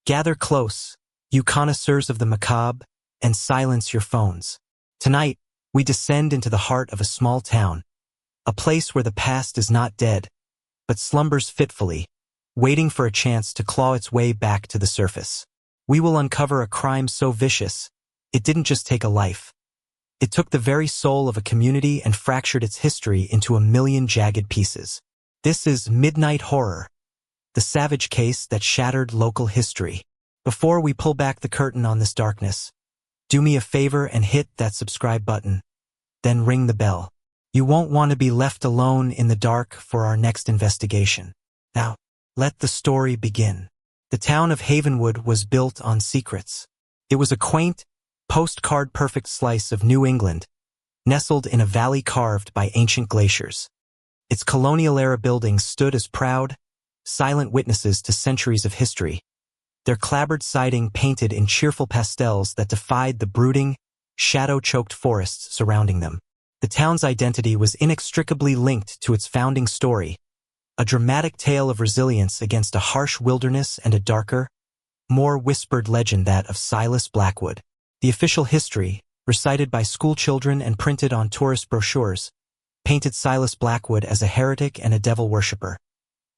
Gather close, you connoisseurs of the macabre, and silence your phones. Tonight, we descend into the heart of a small town, a place where the past is not dead, but slumbers fitfully, waiting for a chance to claw its way back to the surface. We will uncover a crime so vicious, it didn't just take a life. It took the very soul of a community and fractured its history into a million jagged pieces. This is Midnight Horror, the savage case that shattered local history. Before we pull back the curtain on this darkness, do me a favor and hit that subscribe button, then ring the bell. You won't want to be left alone in the dark for our next investigation. Now, let the story begin. The town of Havenwood was built on secrets. It was a quaint, postcard-perfect slice of New England, nestled in a valley carved by ancient glaciers. Its colonial-era buildings stood as proud, silent witnesses to centuries of history, their clapboard siding painted in cheerful pastels that defied the brooding, shadow-choked forests surrounding them. The town's identity was inextricably linked to its founding story, a dramatic tale of resilience against a harsh wilderness and a darker, more whispered legend, that of Silas Blackwood. The official history, recited by schoolchildren and printed on tourist brochures, painted Silas Blackwood as a heretic and a devil worshipper,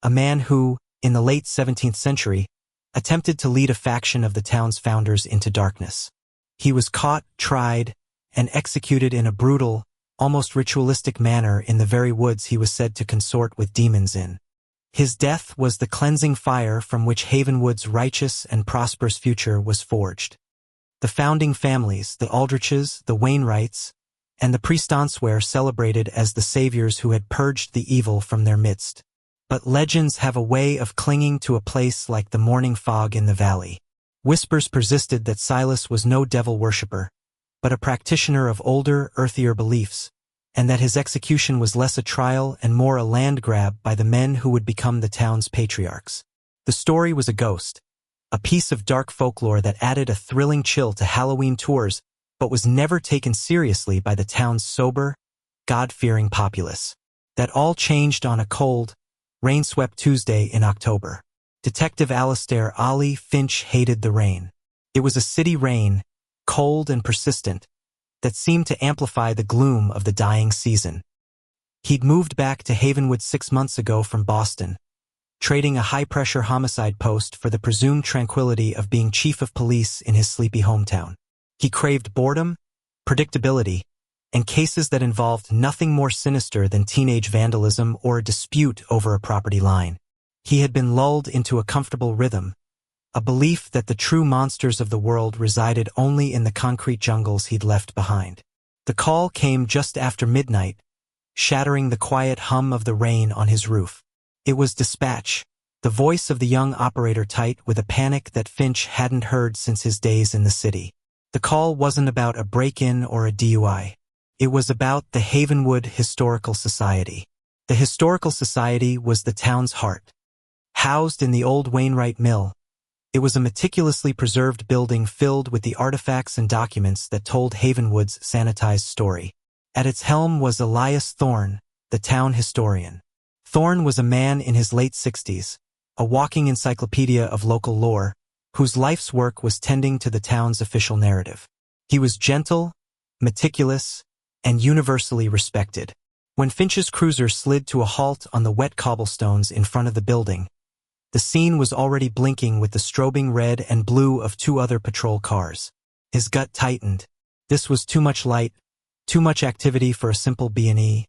a man who, in the late 17th century, attempted to lead a faction of the town's founders into darkness. He was caught, tried, and executed in a brutal, almost ritualistic manner in the very woods he was said to consort with demons in. His death was the cleansing fire from which Havenwood's righteous and prosperous future was forged. The founding families, the Aldriches, the Wainwrights, and the Prestance were celebrated as the saviors who had purged the evil from their midst. But legends have a way of clinging to a place like the morning fog in the valley. Whispers persisted that Silas was no devil worshipper, but a practitioner of older, earthier beliefs, and that his execution was less a trial and more a land grab by the men who would become the town's patriarchs. The story was a ghost, a piece of dark folklore that added a thrilling chill to Halloween tours, but was never taken seriously by the town's sober, God-fearing populace. That all changed on a cold, rain-swept Tuesday in October. Detective Alistair "Ollie" Finch hated the rain. It was a city rain, cold and persistent, that seemed to amplify the gloom of the dying season. He'd moved back to Havenwood 6 months ago from Boston, trading a high-pressure homicide post for the presumed tranquility of being chief of police in his sleepy hometown. He craved boredom, predictability, and cases that involved nothing more sinister than teenage vandalism or a dispute over a property line. He had been lulled into a comfortable rhythm, a belief that the true monsters of the world resided only in the concrete jungles he'd left behind. The call came just after midnight, shattering the quiet hum of the rain on his roof. It was dispatch, the voice of the young operator, tight with a panic that Finch hadn't heard since his days in the city. The call wasn't about a break-in or a DUI. It was about the Havenwood Historical Society. The Historical Society was the town's heart. Housed in the old Wainwright Mill, it was a meticulously preserved building filled with the artifacts and documents that told Havenwood's sanitized story. At its helm was Elias Thorne, the town historian. Thorne was a man in his late 60s, a walking encyclopedia of local lore, whose life's work was tending to the town's official narrative. He was gentle, meticulous, and universally respected. When Finch's cruiser slid to a halt on the wet cobblestones in front of the building, the scene was already blinking with the strobing red and blue of 2 other patrol cars. His gut tightened. This was too much light, too much activity for a simple B&E.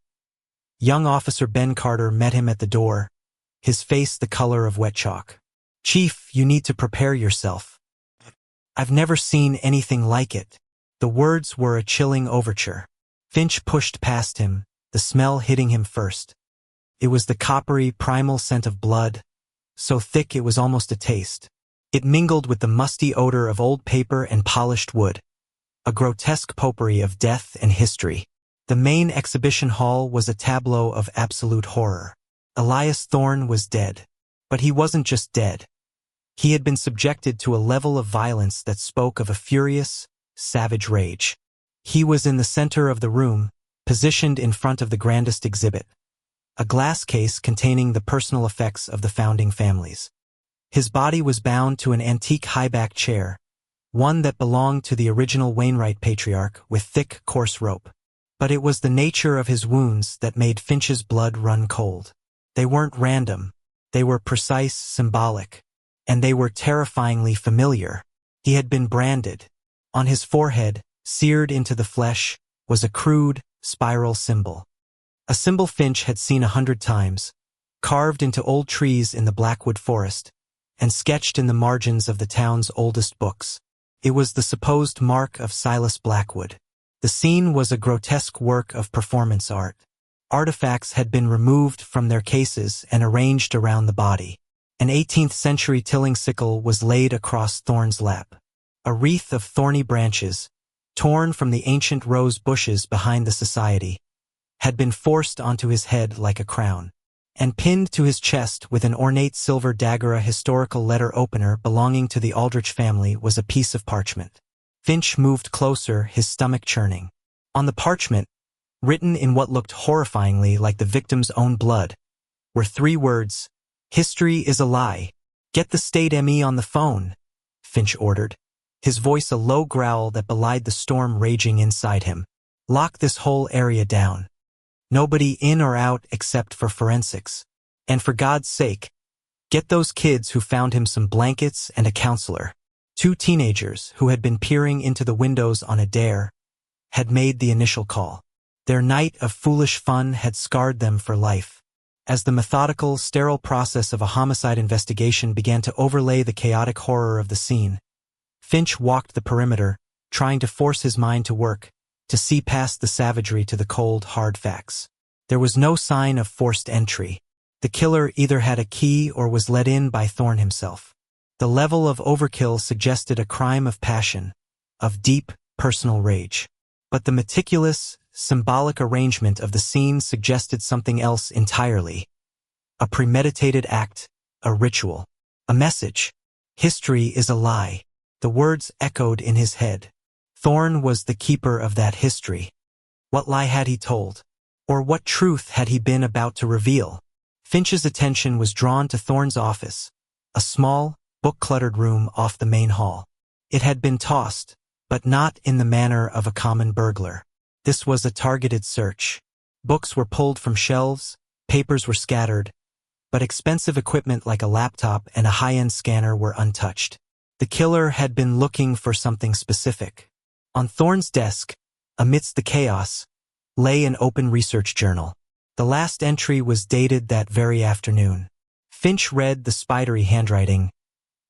Young Officer Ben Carter met him at the door, his face the color of wet chalk. "Chief, you need to prepare yourself. I've never seen anything like it." The words were a chilling overture. Finch pushed past him, the smell hitting him first. It was the coppery, primal scent of blood, so thick it was almost a taste. It mingled with the musty odor of old paper and polished wood, a grotesque potpourri of death and history. The main exhibition hall was a tableau of absolute horror. Elias Thorne was dead. But he wasn't just dead. He had been subjected to a level of violence that spoke of a furious, savage rage. He was in the center of the room, positioned in front of the grandest exhibit, a glass case containing the personal effects of the founding families. His body was bound to an antique high-back chair, one that belonged to the original Wainwright patriarch with thick, coarse rope. But it was the nature of his wounds that made Finch's blood run cold. They weren't random. They were precise, symbolic. And they were terrifyingly familiar. He had been branded. On his forehead, seared into the flesh, was a crude, spiral symbol. A symbol Finch had seen 100 times, carved into old trees in the Blackwood forest, and sketched in the margins of the town's oldest books. It was the supposed mark of Silas Blackwood. The scene was a grotesque work of performance art. Artifacts had been removed from their cases and arranged around the body. An 18th-century tilling sickle was laid across Thorne's lap. A wreath of thorny branches, torn from the ancient rose bushes behind the society, had been forced onto his head like a crown, and pinned to his chest with an ornate silver dagger. A historical letter opener belonging to the Aldrich family was a piece of parchment. Finch moved closer, his stomach churning. On the parchment, written in what looked horrifyingly like the victim's own blood, were 3 words: "History is a lie. Get the state ME on the phone," Finch ordered, his voice a low growl that belied the storm raging inside him. "Lock this whole area down. Nobody in or out except for forensics. And for God's sake, get those kids who found him some blankets and a counselor." 2 teenagers who had been peering into the windows on a dare had made the initial call. Their night of foolish fun had scarred them for life. As the methodical, sterile process of a homicide investigation began to overlay the chaotic horror of the scene, Finch walked the perimeter, trying to force his mind to work, to see past the savagery to the cold, hard facts. There was no sign of forced entry. The killer either had a key or was let in by Thorne himself. The level of overkill suggested a crime of passion, of deep, personal rage. But the meticulous, symbolic arrangement of the scene suggested something else entirely. A premeditated act, a ritual, a message. History is a lie. The words echoed in his head. Thorne was the keeper of that history. What lie had he told? Or what truth had he been about to reveal? Finch's attention was drawn to Thorne's office, a small, book-cluttered room off the main hall. It had been tossed, but not in the manner of a common burglar. This was a targeted search. Books were pulled from shelves, papers were scattered, but expensive equipment like a laptop and a high-end scanner were untouched. The killer had been looking for something specific. On Thorne's desk, amidst the chaos, lay an open research journal. The last entry was dated that very afternoon. Finch read the spidery handwriting.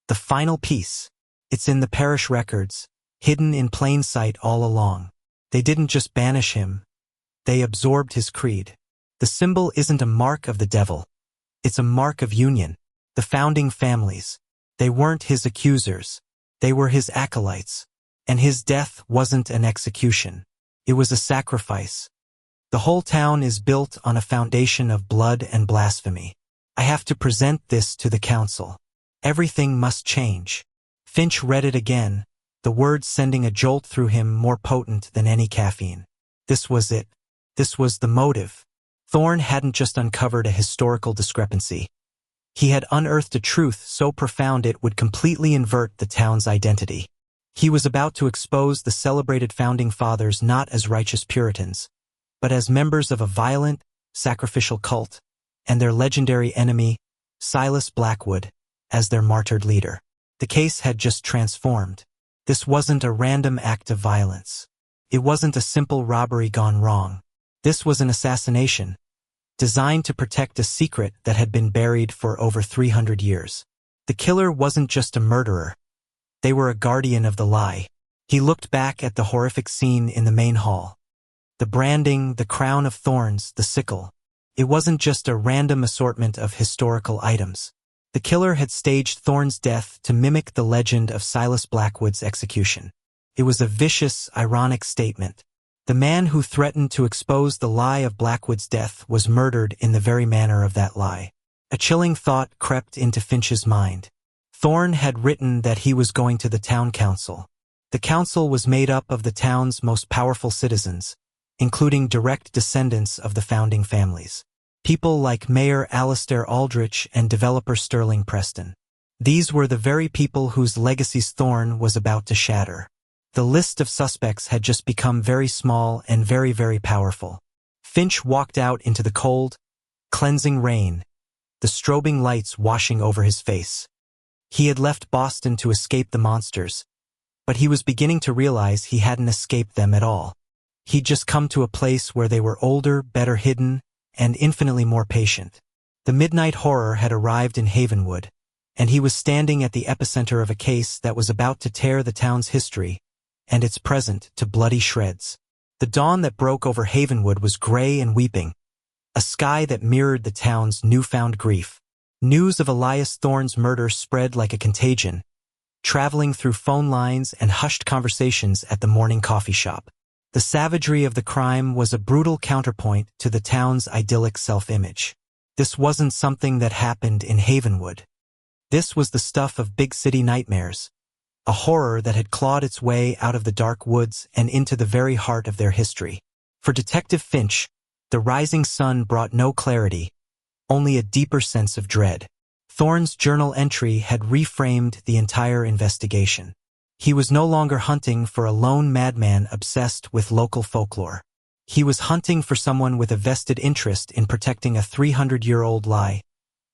"The final piece. It's in the parish records, hidden in plain sight all along. They didn't just banish him. They absorbed his creed. The symbol isn't a mark of the devil. It's a mark of union. The founding families. They weren't his accusers. They were his acolytes. And his death wasn't an execution. It was a sacrifice. The whole town is built on a foundation of blood and blasphemy. I have to present this to the council. Everything must change." Finch read it again, the words sending a jolt through him more potent than any caffeine. This was it. This was the motive. Thorne hadn't just uncovered a historical discrepancy. He had unearthed a truth so profound it would completely invert the town's identity. He was about to expose the celebrated founding fathers not as righteous Puritans, but as members of a violent, sacrificial cult, and their legendary enemy, Silas Blackwood, as their martyred leader. The case had just transformed. This wasn't a random act of violence. It wasn't a simple robbery gone wrong. This was an assassination, designed to protect a secret that had been buried for over 300 years. The killer wasn't just a murderer. They were a guardian of the lie. He looked back at the horrific scene in the main hall. The branding, the crown of thorns, the sickle. It wasn't just a random assortment of historical items. The killer had staged Thorne's death to mimic the legend of Silas Blackwood's execution. It was a vicious, ironic statement. The man who threatened to expose the lie of Blackwood's death was murdered in the very manner of that lie. A chilling thought crept into Finch's mind. Thorne had written that he was going to the town council. The council was made up of the town's most powerful citizens, including direct descendants of the founding families. People like Mayor Alastair Aldrich and developer Sterling Preston. These were the very people whose legacies Thorne was about to shatter. The list of suspects had just become very small and very, very powerful. Finch walked out into the cold, cleansing rain, the strobing lights washing over his face. He had left Boston to escape the monsters, but he was beginning to realize he hadn't escaped them at all. He'd just come to a place where they were older, better hidden, and infinitely more patient. The midnight horror had arrived in Havenwood, and he was standing at the epicenter of a case that was about to tear the town's history and its present to bloody shreds. The dawn that broke over Havenwood was gray and weeping, a sky that mirrored the town's newfound grief. News of Elias Thorne's murder spread like a contagion, traveling through phone lines and hushed conversations at the morning coffee shop. The savagery of the crime was a brutal counterpoint to the town's idyllic self-image. This wasn't something that happened in Havenwood. This was the stuff of big city nightmares, a horror that had clawed its way out of the dark woods and into the very heart of their history. For Detective Finch, the rising sun brought no clarity, only a deeper sense of dread. Thorne's journal entry had reframed the entire investigation. He was no longer hunting for a lone madman obsessed with local folklore. He was hunting for someone with a vested interest in protecting a 300-year-old lie,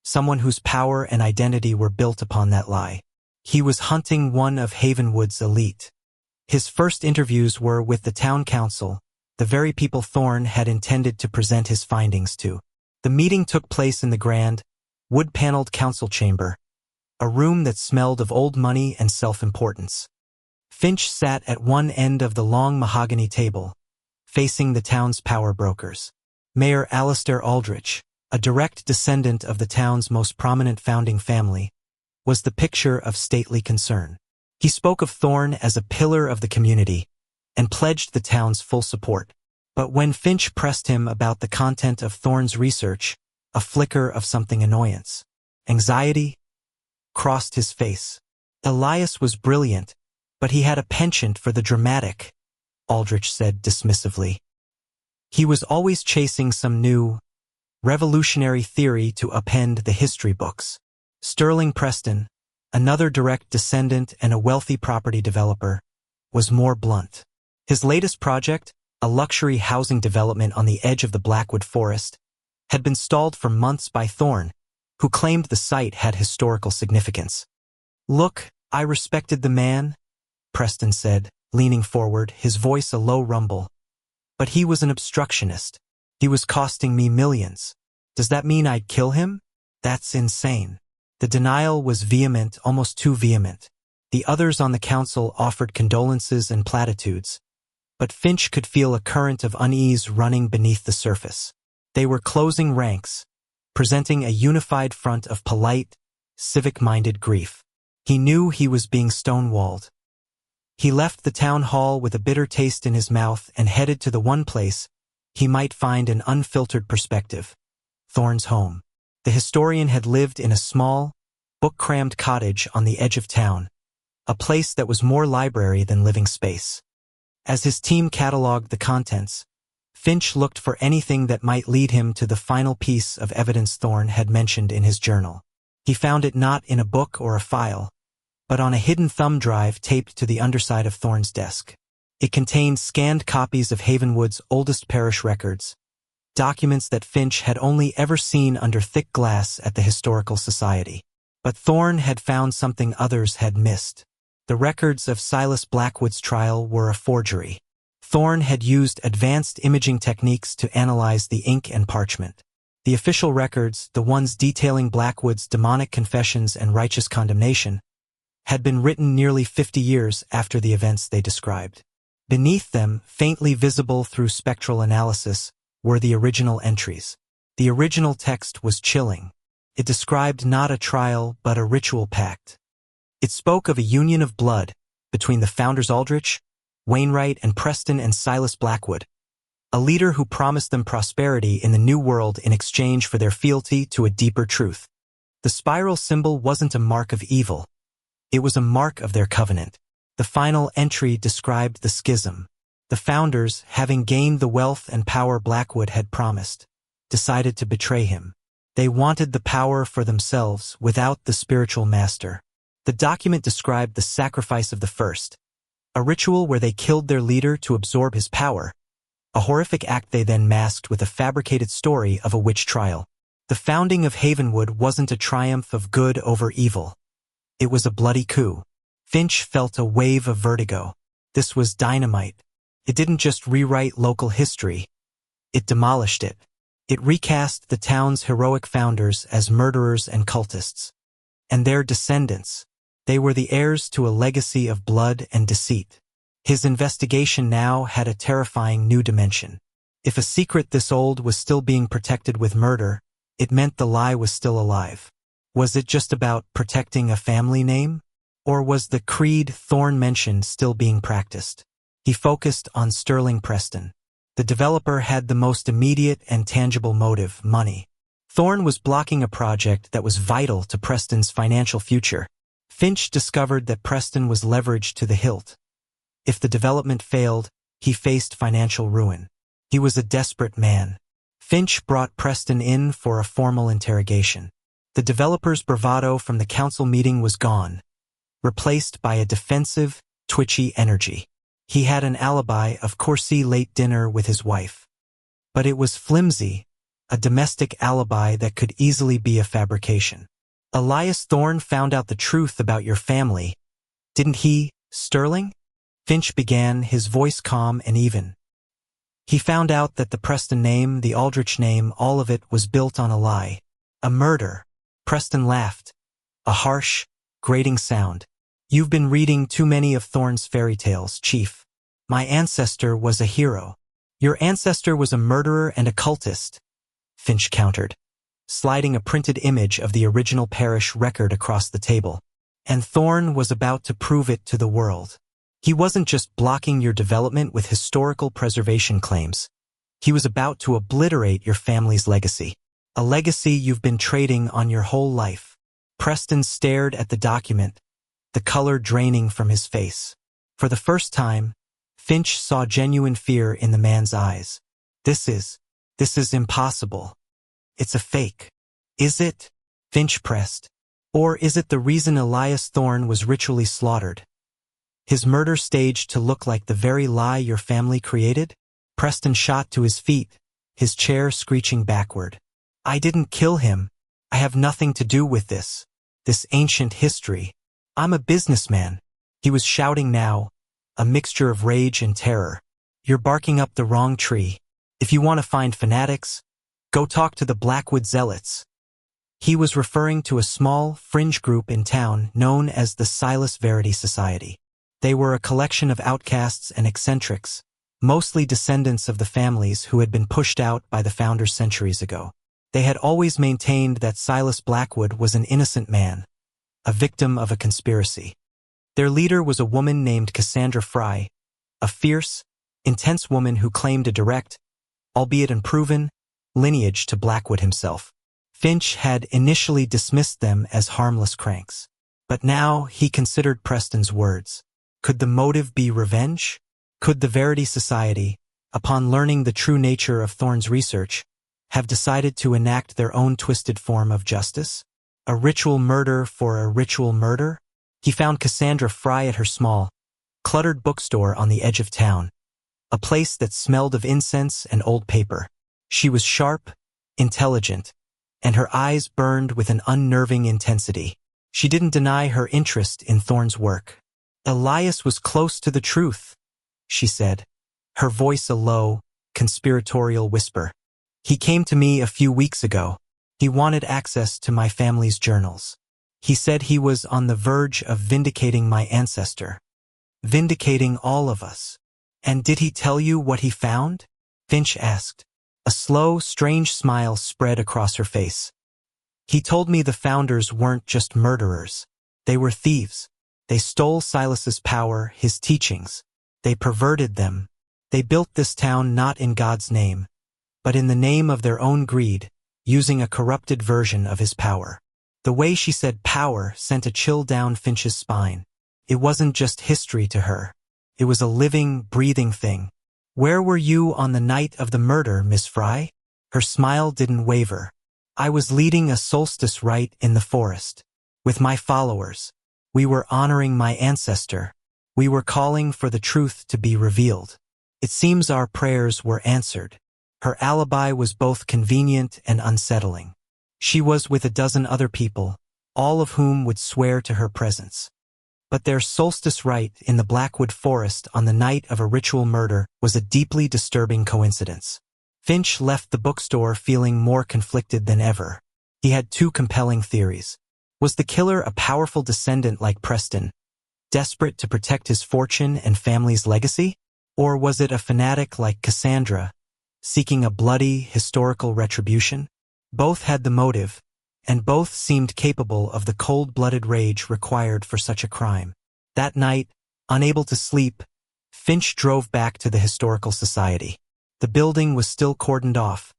someone whose power and identity were built upon that lie. He was hunting one of Havenwood's elite. His first interviews were with the town council, the very people Thorne had intended to present his findings to. The meeting took place in the grand, wood-paneled council chamber, a room that smelled of old money and self-importance. Finch sat at one end of the long mahogany table, facing the town's power brokers. Mayor Alistair Aldrich, a direct descendant of the town's most prominent founding family, was the picture of stately concern. He spoke of Thorne as a pillar of the community and pledged the town's full support. But when Finch pressed him about the content of Thorne's research, a flicker of something annoyance, anxiety, crossed his face. Elias was brilliant, but he had a penchant for the dramatic, Aldrich said dismissively. He was always chasing some new, revolutionary theory to append the history books. Sterling Preston, another direct descendant and a wealthy property developer, was more blunt. His latest project, a luxury housing development on the edge of the Blackwood Forest, had been stalled for months by Thorne, who claimed the site had historical significance. "Look, I respected the man," Preston said, leaning forward, his voice a low rumble. "But he was an obstructionist. He was costing me millions. Does that mean I'd kill him? That's insane." The denial was vehement, almost too vehement. The others on the council offered condolences and platitudes, but Finch could feel a current of unease running beneath the surface. They were closing ranks, presenting a unified front of polite, civic-minded grief. He knew he was being stonewalled. He left the town hall with a bitter taste in his mouth and headed to the one place he might find an unfiltered perspective: Thorne's home. The historian had lived in a small, book-crammed cottage on the edge of town, a place that was more library than living space. As his team cataloged the contents, Finch looked for anything that might lead him to the final piece of evidence Thorne had mentioned in his journal. He found it not in a book or a file, but on a hidden thumb drive taped to the underside of Thorne's desk. It contained scanned copies of Havenwood's oldest parish records, documents that Finch had only ever seen under thick glass at the Historical Society. But Thorne had found something others had missed. The records of Silas Blackwood's trial were a forgery. Thorne had used advanced imaging techniques to analyze the ink and parchment. The official records, the ones detailing Blackwood's demonic confessions and righteous condemnation, had been written nearly 50 years after the events they described. Beneath them, faintly visible through spectral analysis, were the original entries. The original text was chilling. It described not a trial, but a ritual pact. It spoke of a union of blood between the founders Aldrich, Wainwright, and Preston and Silas Blackwood, a leader who promised them prosperity in the new world in exchange for their fealty to a deeper truth. The spiral symbol wasn't a mark of evil. It was a mark of their covenant. The final entry described the schism. The founders, having gained the wealth and power Blackwood had promised, decided to betray him. They wanted the power for themselves without the spiritual master. The document described the sacrifice of the first, a ritual where they killed their leader to absorb his power, a horrific act they then masked with a fabricated story of a witch trial. The founding of Havenwood wasn't a triumph of good over evil. It was a bloody coup. Finch felt a wave of vertigo. This was dynamite. It didn't just rewrite local history. It demolished it. It recast the town's heroic founders as murderers and cultists. And their descendants. They were the heirs to a legacy of blood and deceit. His investigation now had a terrifying new dimension. If a secret this old was still being protected with murder, it meant the lie was still alive. Was it just about protecting a family name? Or was the creed Thorne mentioned still being practiced? He focused on Sterling Preston. The developer had the most immediate and tangible motive, money. Thorne was blocking a project that was vital to Preston's financial future. Finch discovered that Preston was leveraged to the hilt. If the development failed, he faced financial ruin. He was a desperate man. Finch brought Preston in for a formal interrogation. The developer's bravado from the council meeting was gone, replaced by a defensive, twitchy energy. He had an alibi, of Corsi late dinner with his wife. But it was flimsy, a domestic alibi that could easily be a fabrication. Elias Thorne found out the truth about your family. Didn't he, Sterling? Finch began, his voice calm and even. He found out that the Preston name, the Aldrich name, all of it was built on a lie. A murder. Preston laughed. A harsh, grating sound. You've been reading too many of Thorne's fairy tales, Chief. My ancestor was a hero. Your ancestor was a murderer and a cultist, Finch countered, sliding a printed image of the original parish record across the table. And Thorne was about to prove it to the world. He wasn't just blocking your development with historical preservation claims. He was about to obliterate your family's legacy. A legacy you've been trading on your whole life. Preston stared at the document, the color draining from his face. For the first time, Finch saw genuine fear in the man's eyes. This is impossible. It's a fake. Is it? Finch pressed. Or is it the reason Elias Thorne was ritually slaughtered? His murder staged to look like the very lie your family created? Preston shot to his feet, his chair screeching backward. I didn't kill him. I have nothing to do with this ancient history. I'm a businessman. He was shouting now, a mixture of rage and terror. You're barking up the wrong tree. If you want to find fanatics, go talk to the Blackwood Zealots. He was referring to a small, fringe group in town known as the Silas Verity Society. They were a collection of outcasts and eccentrics, mostly descendants of the families who had been pushed out by the founders centuries ago. They had always maintained that Silas Blackwood was an innocent man, a victim of a conspiracy. Their leader was a woman named Cassandra Fry, a fierce, intense woman who claimed a direct, albeit unproven, lineage to Blackwood himself. Finch had initially dismissed them as harmless cranks. But now he considered Preston's words. Could the motive be revenge? Could the Verity Society, upon learning the true nature of Thorne's research, have decided to enact their own twisted form of justice? A ritual murder for a ritual murder? He found Cassandra Fry at her small, cluttered bookstore on the edge of town, a place that smelled of incense and old paper. She was sharp, intelligent, and her eyes burned with an unnerving intensity. She didn't deny her interest in Thorne's work. Elias was close to the truth, she said, her voice a low, conspiratorial whisper. He came to me a few weeks ago. He wanted access to my family's journals. He said he was on the verge of vindicating my ancestor. Vindicating all of us. And did he tell you what he found? Finch asked. A slow, strange smile spread across her face. He told me the founders weren't just murderers. They were thieves. They stole Silas's power, his teachings. They perverted them. They built this town not in God's name, but in the name of their own greed, using a corrupted version of his power. The way she said power sent a chill down Finch's spine. It wasn't just history to her. It was a living, breathing thing. Where were you on the night of the murder, Miss Fry? Her smile didn't waver. I was leading a solstice rite in the forest. With my followers. We were honoring my ancestor. We were calling for the truth to be revealed. It seems our prayers were answered. Her alibi was both convenient and unsettling. She was with a dozen other people, all of whom would swear to her presence. But their solstice rite in the Blackwood Forest on the night of a ritual murder was a deeply disturbing coincidence. Finch left the bookstore feeling more conflicted than ever. He had two compelling theories. Was the killer a powerful descendant like Preston, desperate to protect his fortune and family's legacy? Or was it a fanatic like Cassandra, seeking a bloody, historical retribution? Both had the motive, and both seemed capable of the cold-blooded rage required for such a crime. That night, unable to sleep, Finch drove back to the Historical Society. The building was still cordoned off,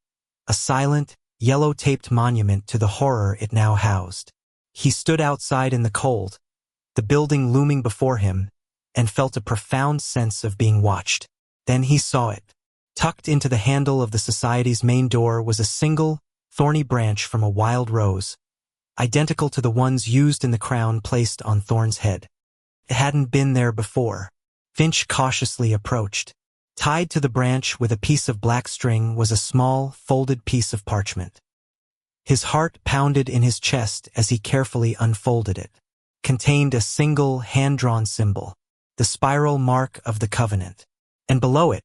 a silent, yellow-taped monument to the horror it now housed. He stood outside in the cold, the building looming before him, and felt a profound sense of being watched. Then he saw it. Tucked into the handle of the Society's main door was a single, thorny branch from a wild rose, identical to the ones used in the crown placed on Thorne's head. It hadn't been there before. Finch cautiously approached. Tied to the branch with a piece of black string was a small, folded piece of parchment. His heart pounded in his chest as he carefully unfolded it. Contained a single, hand-drawn symbol, the spiral mark of the Covenant. And below it,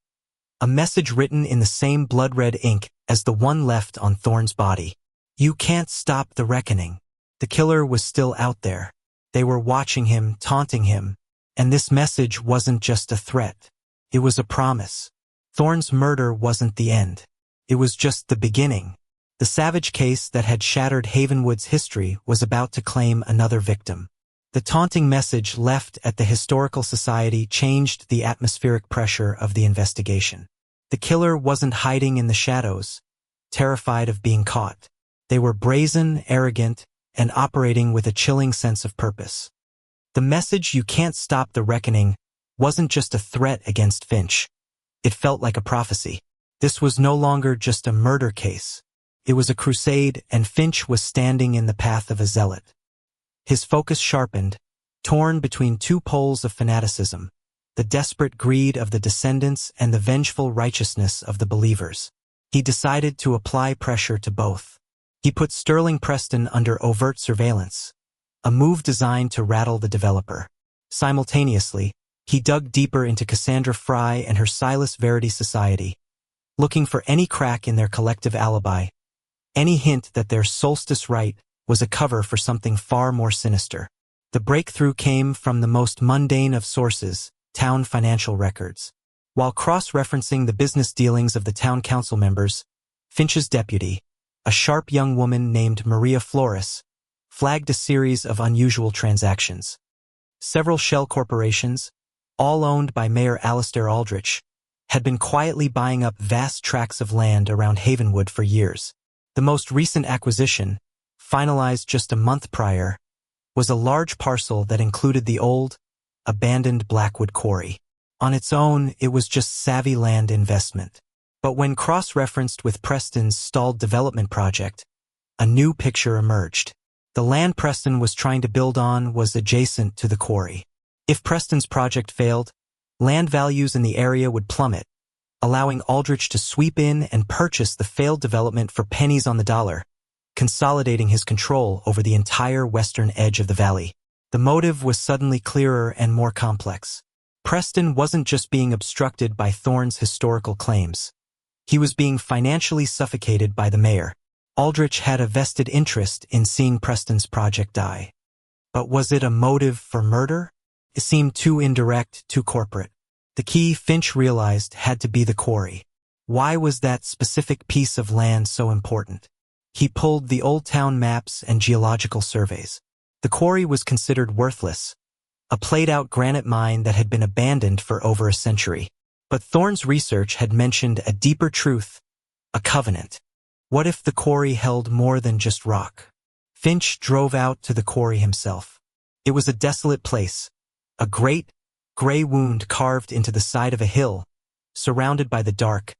a message written in the same blood-red ink as the one left on Thorne's body. You can't stop the reckoning. The killer was still out there. They were watching him, taunting him. And this message wasn't just a threat. It was a promise. Thorne's murder wasn't the end. It was just the beginning. The savage case that had shattered Havenwood's history was about to claim another victim. The taunting message left at the Historical Society changed the atmospheric pressure of the investigation. The killer wasn't hiding in the shadows, terrified of being caught. They were brazen, arrogant, and operating with a chilling sense of purpose. The message "you can't stop the reckoning" wasn't just a threat against Finch. It felt like a prophecy. This was no longer just a murder case. It was a crusade, and Finch was standing in the path of a zealot. His focus sharpened, torn between two poles of fanaticism, the desperate greed of the descendants and the vengeful righteousness of the believers. He decided to apply pressure to both. He put Sterling Preston under overt surveillance, a move designed to rattle the developer. Simultaneously, he dug deeper into Cassandra Fry and her Silas Verity Society, looking for any crack in their collective alibi, any hint that their solstice rite was a cover for something far more sinister. The breakthrough came from the most mundane of sources, town financial records. While cross-referencing the business dealings of the town council members, Finch's deputy, a sharp young woman named Maria Flores, flagged a series of unusual transactions. Several shell corporations, all owned by Mayor Alastair Aldrich, had been quietly buying up vast tracts of land around Havenwood for years. The most recent acquisition, finalized just a month prior, was a large parcel that included the old, abandoned Blackwood Quarry. On its own, it was just savvy land investment. But when cross-referenced with Preston's stalled development project, a new picture emerged. The land Preston was trying to build on was adjacent to the quarry. If Preston's project failed, land values in the area would plummet, allowing Aldrich to sweep in and purchase the failed development for pennies on the dollar, consolidating his control over the entire western edge of the valley. The motive was suddenly clearer and more complex. Preston wasn't just being obstructed by Thorne's historical claims. He was being financially suffocated by the mayor. Aldrich had a vested interest in seeing Preston's project die. But was it a motive for murder? It seemed too indirect, too corporate. The key, Finch realized, had to be the quarry. Why was that specific piece of land so important? He pulled the old town maps and geological surveys. The quarry was considered worthless, a played-out granite mine that had been abandoned for over a century. But Thorne's research had mentioned a deeper truth, a covenant. What if the quarry held more than just rock? Finch drove out to the quarry himself. It was a desolate place, a great, gray wound carved into the side of a hill, surrounded by the dark,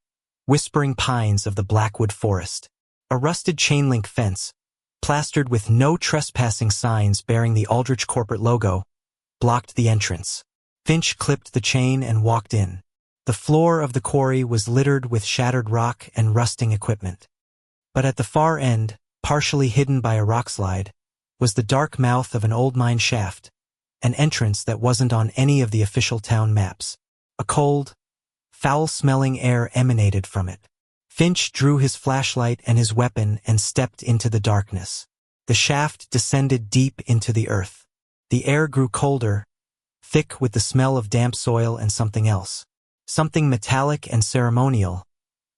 whispering pines of the Blackwood Forest. A rusted chain-link fence, plastered with no trespassing signs bearing the Aldrich corporate logo, blocked the entrance. Finch clipped the chain and walked in. The floor of the quarry was littered with shattered rock and rusting equipment. But at the far end, partially hidden by a rockslide, was the dark mouth of an old mine shaft, an entrance that wasn't on any of the official town maps. A cold, foul-smelling air emanated from it. Finch drew his flashlight and his weapon and stepped into the darkness. The shaft descended deep into the earth. The air grew colder, thick with the smell of damp soil and something else. Something metallic and ceremonial,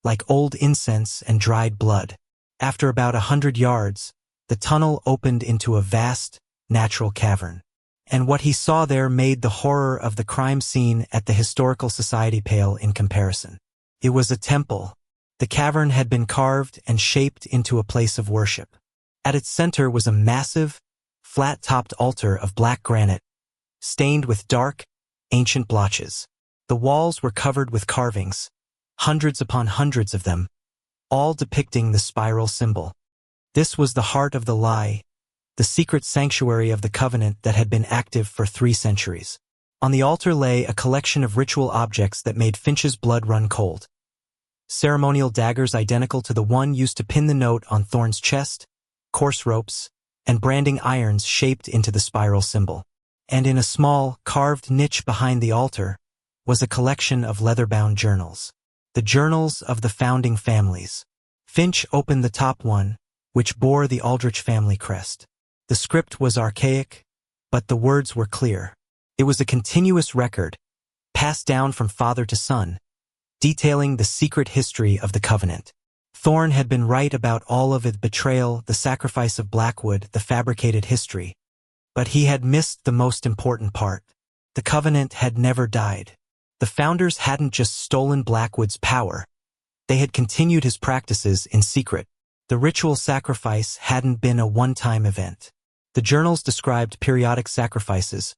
like old incense and dried blood. After about 100 yards, the tunnel opened into a vast, natural cavern. And what he saw there made the horror of the crime scene at the Historical Society pale in comparison. It was a temple. The cavern had been carved and shaped into a place of worship. At its center was a massive, flat-topped altar of black granite, stained with dark, ancient blotches. The walls were covered with carvings, hundreds upon hundreds of them, all depicting the spiral symbol. This was the heart of the lie, the secret sanctuary of the covenant that had been active for 3 centuries. On the altar lay a collection of ritual objects that made Finch's blood run cold. Ceremonial daggers identical to the one used to pin the note on Thorne's chest, coarse ropes, and branding irons shaped into the spiral symbol. And in a small, carved niche behind the altar was a collection of leather-bound journals. The journals of the founding families. Finch opened the top one, which bore the Aldrich family crest. The script was archaic, but the words were clear. It was a continuous record, passed down from father to son, detailing the secret history of the covenant. Thorne had been right about all of it: betrayal, the sacrifice of Blackwood, the fabricated history. But he had missed the most important part. The covenant had never died. The founders hadn't just stolen Blackwood's power. They had continued his practices in secret. The ritual sacrifice hadn't been a one-time event. The journals described periodic sacrifices,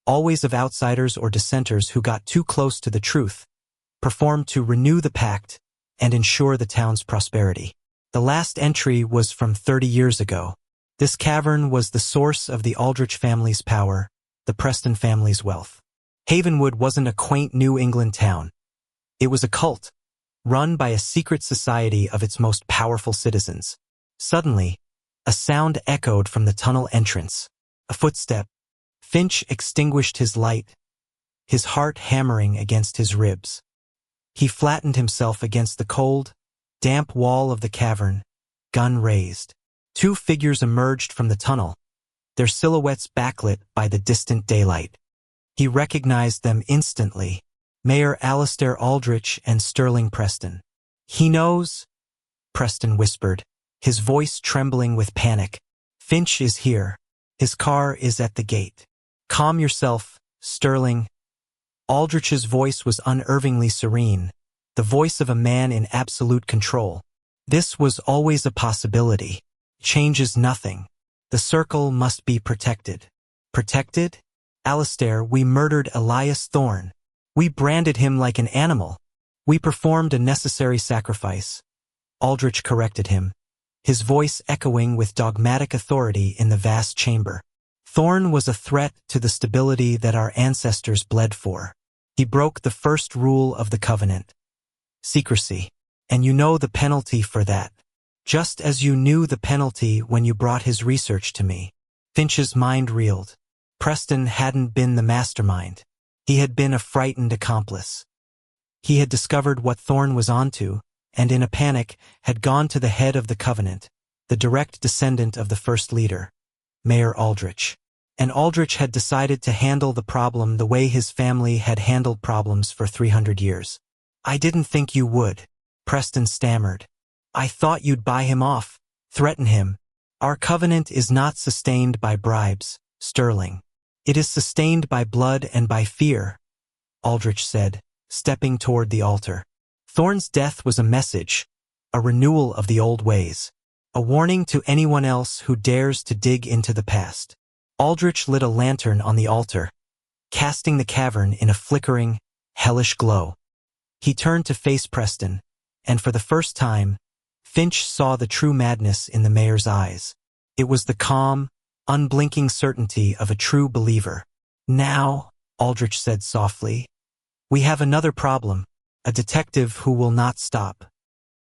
always of outsiders or dissenters who got too close to the truth, performed to renew the pact and ensure the town's prosperity. The last entry was from 30 years ago. This cavern was the source of the Aldrich family's power, the Preston family's wealth. Havenwood wasn't a quaint New England town. It was a cult, run by a secret society of its most powerful citizens. Suddenly, a sound echoed from the tunnel entrance. A footstep. Finch extinguished his light, his heart hammering against his ribs. He flattened himself against the cold, damp wall of the cavern, gun raised. 2 figures emerged from the tunnel, their silhouettes backlit by the distant daylight. He recognized them instantly. Mayor Alastair Aldrich and Sterling Preston. "He knows," Preston whispered, his voice trembling with panic. "Finch is here. His car is at the gate." "Calm yourself, Sterling." Aldrich's voice was unervingly serene, the voice of a man in absolute control. "This was always a possibility. Changes nothing. The circle must be protected." "Protected? Alastair, we murdered Elias Thorne. We branded him like an animal. We performed a necessary sacrifice." Aldrich corrected him, his voice echoing with dogmatic authority in the vast chamber. "Thorne was a threat to the stability that our ancestors bled for. He broke the first rule of the covenant. Secrecy. And you know the penalty for that. Just as you knew the penalty when you brought his research to me." Finch's mind reeled. Preston hadn't been the mastermind. He had been a frightened accomplice. He had discovered what Thorne was onto, and in a panic had gone to the head of the covenant, the direct descendant of the first leader, Mayor Aldrich. And Aldrich had decided to handle the problem the way his family had handled problems for 300 years. "I didn't think you would," Preston stammered. "I thought you'd buy him off, threaten him. Our covenant is not sustained by bribes, Sterling. It is sustained by blood and by fear," Aldrich said, stepping toward the altar. Thorne's death was a message, a renewal of the old ways, a warning to anyone else who dares to dig into the past. Aldrich lit a lantern on the altar, casting the cavern in a flickering, hellish glow. He turned to face Preston, and for the first time, Finch saw the true madness in the mayor's eyes. It was the calm, unblinking certainty of a true believer. "Now," Aldrich said softly, "we have another problem, a detective who will not stop.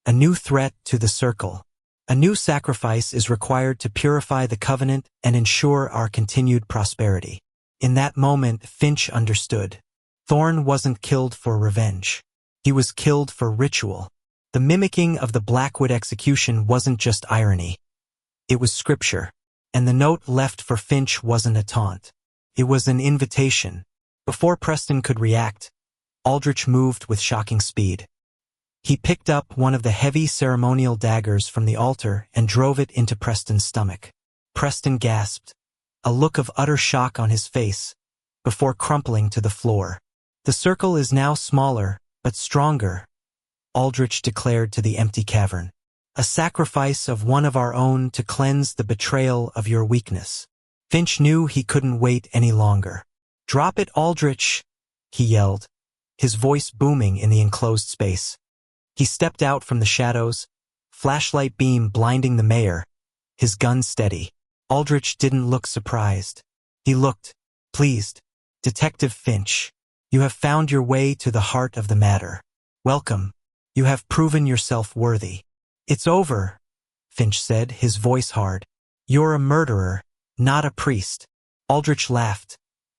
A new threat to the Circle. A new sacrifice is required to purify the Covenant and ensure our continued prosperity." In that moment, Finch understood. Thorn wasn't killed for revenge. He was killed for ritual. The mimicking of the Blackwood execution wasn't just irony. It was scripture. And the note left for Finch wasn't a taunt. It was an invitation. Before Preston could react, Aldrich moved with shocking speed. He picked up one of the heavy ceremonial daggers from the altar and drove it into Preston's stomach. Preston gasped, a look of utter shock on his face, before crumpling to the floor. "The Circle is now smaller, but stronger," Aldrich declared to the empty cavern. "A sacrifice of one of our own to cleanse the betrayal of your weakness." Finch knew he couldn't wait any longer. "Drop it, Aldrich," he yelled, his voice booming in the enclosed space. He stepped out from the shadows, flashlight beam blinding the mayor, his gun steady. Aldrich didn't look surprised. He looked pleased. "Detective Finch, you have found your way to the heart of the matter. Welcome. You have proven yourself worthy." "It's over," Finch said, his voice hard. "You're a murderer, not a priest." Aldrich laughed,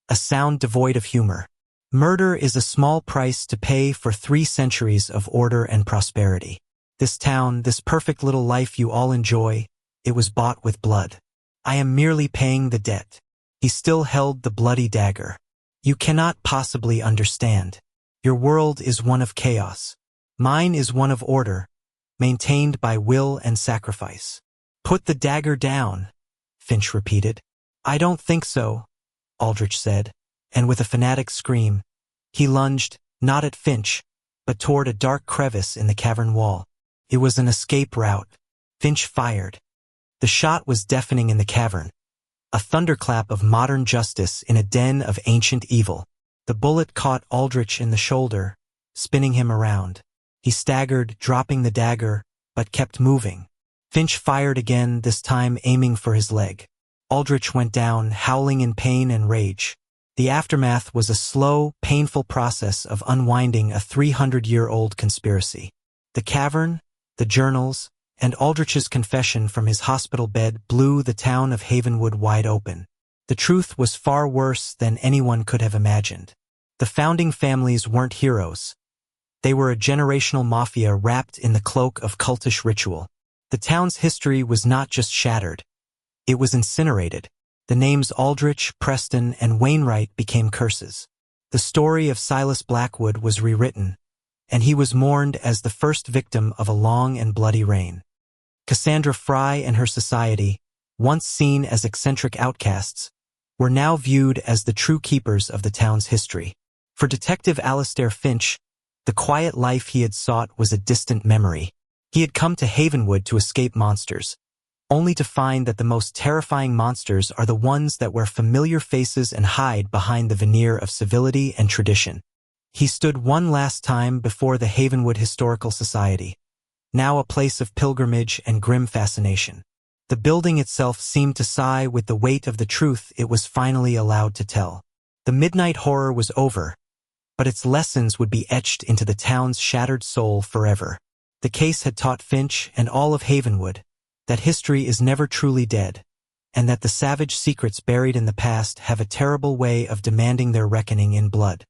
a sound devoid of humor. "Murder is a small price to pay for 3 centuries of order and prosperity. This town, this perfect little life you all enjoy, it was bought with blood. I am merely paying the debt." He still held the bloody dagger. "You cannot possibly understand. Your world is one of chaos. Mine is one of order, maintained by will and sacrifice." "Put the dagger down," Finch repeated. "I don't think so," Aldrich said, and with a fanatic scream, he lunged, not at Finch, but toward a dark crevice in the cavern wall. It was an escape route. Finch fired. The shot was deafening in the cavern, a thunderclap of modern justice in a den of ancient evil. The bullet caught Aldrich in the shoulder, spinning him around. He staggered, dropping the dagger, but kept moving. Finch fired again, this time aiming for his leg. Aldrich went down, howling in pain and rage. The aftermath was a slow, painful process of unwinding a 300-year-old conspiracy. The cavern, the journals, and Aldrich's confession from his hospital bed blew the town of Havenwood wide open. The truth was far worse than anyone could have imagined. The founding families weren't heroes. They were a generational mafia wrapped in the cloak of cultish ritual. The town's history was not just shattered. It was incinerated. The names Aldrich, Preston, and Wainwright became curses. The story of Silas Blackwood was rewritten, and he was mourned as the first victim of a long and bloody reign. Cassandra Fry and her society, once seen as eccentric outcasts, were now viewed as the true keepers of the town's history. For Detective Alastair Finch, the quiet life he had sought was a distant memory. He had come to Havenwood to escape monsters, only to find that the most terrifying monsters are the ones that wear familiar faces and hide behind the veneer of civility and tradition. He stood one last time before the Havenwood Historical Society, now a place of pilgrimage and grim fascination. The building itself seemed to sigh with the weight of the truth it was finally allowed to tell. The midnight horror was over, but its lessons would be etched into the town's shattered soul forever. The case had taught Finch and all of Havenwood that history is never truly dead, and that the savage secrets buried in the past have a terrible way of demanding their reckoning in blood.